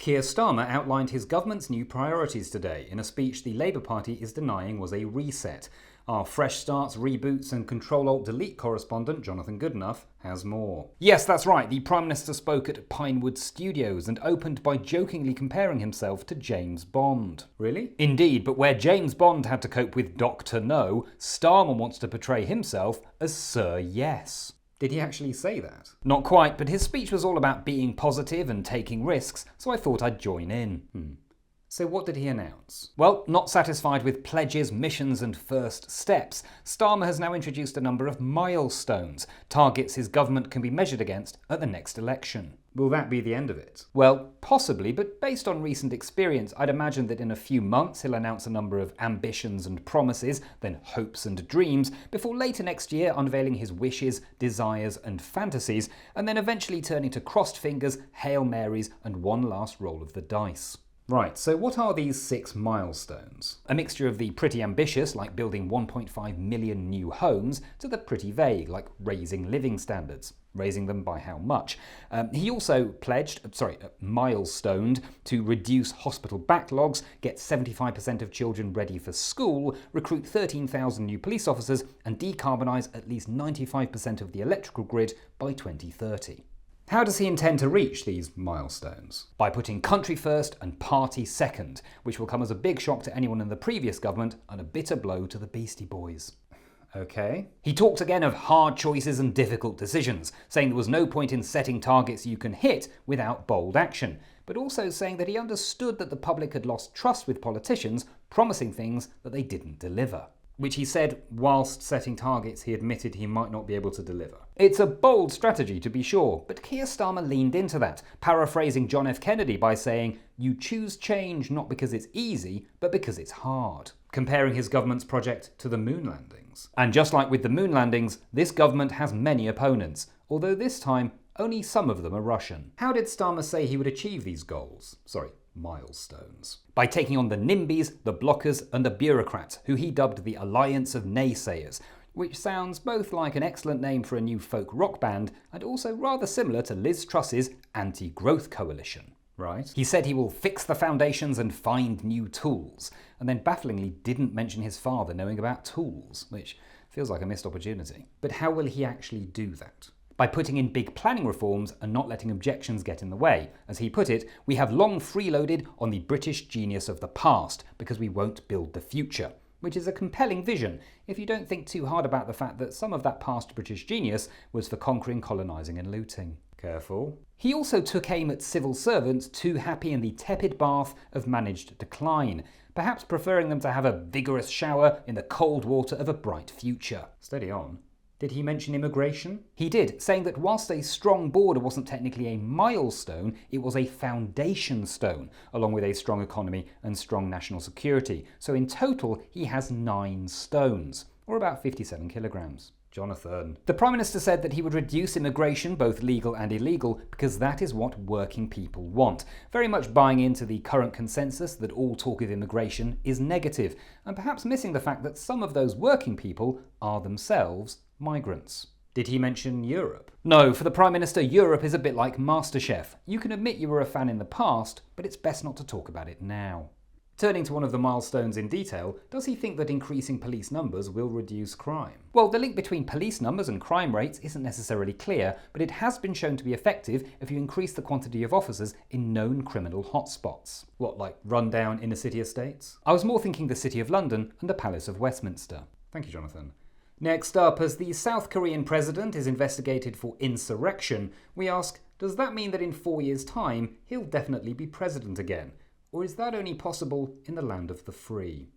Keir Starmer outlined his government's new priorities today in a speech the Labour Party is denying was a reset. Our Fresh Starts, Reboots and Control-Alt-Delete correspondent Jonathan Goodenough has more. Yes, that's right, the Prime Minister spoke at Pinewood Studios and opened by jokingly comparing himself to James Bond. Really? Indeed, but where James Bond had to cope with Dr. No, Starmer wants to portray himself as Sir Yes. Did he actually say that? Not quite, but his speech was all about being positive and taking risks, so I thought I'd join in. So what did he announce? Well, not satisfied with pledges, missions and first steps, Starmer has now introduced a number of milestones, targets his government can be measured against at the next election. Will that be the end of it? Well, possibly, but based on recent experience, I'd imagine that in a few months he'll announce a number of ambitions and promises, then hopes and dreams, before later next year unveiling his wishes, desires and fantasies, and then eventually turning to crossed fingers, Hail Marys and one last roll of the dice. Right, so what are these 6 milestones? A mixture of the pretty ambitious, like building 1.5 million new homes, to the pretty vague, like raising living standards. Raising them by how much? He also milestoned to reduce hospital backlogs, get 75% of children ready for school, recruit 13,000 new police officers, and decarbonise at least 95% of the electrical grid by 2030. How does he intend to reach these milestones? By putting country first and party second, which will come as a big shock to anyone in the previous government and a bitter blow to the Beastie Boys. Okay. He talked again of hard choices and difficult decisions, saying there was no point in setting targets you can hit without bold action, but also saying that he understood that the public had lost trust with politicians promising things that they didn't deliver. Which he said, whilst setting targets he admitted he might not be able to deliver. It's a bold strategy, to be sure, but Keir Starmer leaned into that, paraphrasing John F. Kennedy by saying, "You choose change not because it's easy, but because it's hard," comparing his government's project to the moon landings. And just like with the moon landings, this government has many opponents, although this time only some of them are Russian. How did Starmer say he would achieve these goals? Milestones. By taking on the NIMBYs, the blockers and the bureaucrats, who he dubbed the Alliance of Naysayers, which sounds both like an excellent name for a new folk rock band and also rather similar to Liz Truss's Anti-Growth Coalition. Right. He said he will fix the foundations and find new tools, and then bafflingly didn't mention his father knowing about tools, which feels like a missed opportunity. But how will he actually do that? By putting in big planning reforms and not letting objections get in the way. As he put it, we have long freeloaded on the British genius of the past because we won't build the future. Which is a compelling vision if you don't think too hard about the fact that some of that past British genius was for conquering, colonising and looting. Careful. He also took aim at civil servants too happy in the tepid bath of managed decline, perhaps preferring them to have a vigorous shower in the cold water of a bright future. Steady on. Did he mention immigration? He did, saying that whilst a strong border wasn't technically a milestone, it was a foundation stone, along with a strong economy and strong national security. So in total, he has 9 stones, or about 57 kilograms. Jonathan. The Prime Minister said that he would reduce immigration, both legal and illegal, because that is what working people want. Very much buying into the current consensus that all talk of immigration is negative, and perhaps missing the fact that some of those working people are themselves migrants. Did he mention Europe? No, for the Prime Minister, Europe is a bit like MasterChef. You can admit you were a fan in the past, but it's best not to talk about it now. Turning to one of the milestones in detail, does he think that increasing police numbers will reduce crime? Well, the link between police numbers and crime rates isn't necessarily clear, but it has been shown to be effective if you increase the quantity of officers in known criminal hotspots. What, like rundown inner city estates? I was more thinking the City of London and the Palace of Westminster. Thank you, Jonathan. Next up, as the South Korean president is investigated for insurrection, we ask, does that mean that in 4 years' time he'll definitely be president again? Or is that only possible in the land of the free?